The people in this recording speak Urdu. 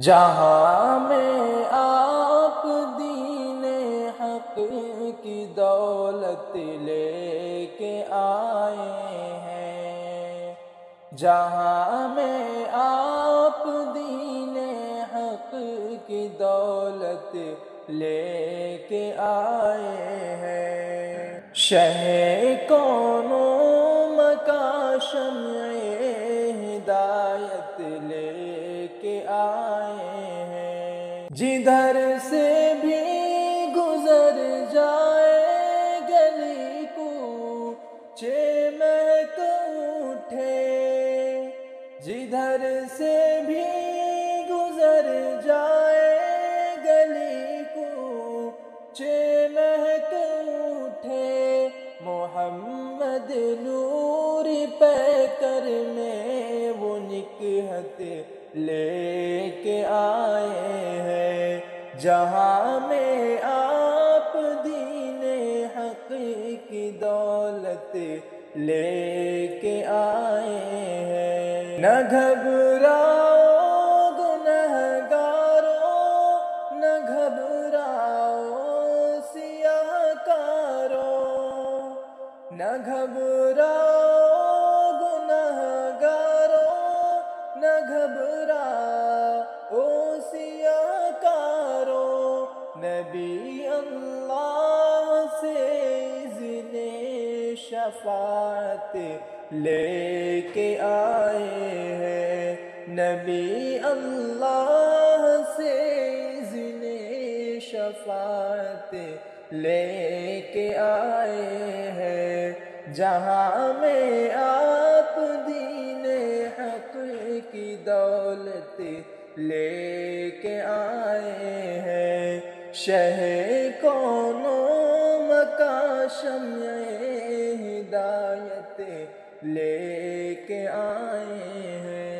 جہاں میں آپ دین حق کی دولت لے کے آئے ہیں، جہاں میں آپ دین حق کی دولت لے کے آئے ہیں، شہ کون و مکان شمع ہدایت لے کے آئے ہیں، جدھر سے بھی گزر جائے گلی کوچے مہک اٹھے، جدھر سے بھی گزر جائے گلی کوچے مہک اٹھے، محمد نور پیکر میں وہ نکہت لے کے آئے ہیں، جہاں میں آپ دین حق کی دولت لے کے آئے ہیں۔ نہ گھبراؤ گنہگارو، نہ گھبراؤ سیاہ کارو، نہ گھبراؤ گنہگارو، نہ گھبراؤ سیاہ کارو، نبی اللہ سے اذن شفاعت لے کے آئے ہیں، نبی اللہ سے اذن شفاعت لے کے آئے ہیں، جہاں میں آپ دین حق کی دولت لے کے آئے ہیں، شہ کون و مکان شمع ہدایت لے کے آئے ہیں۔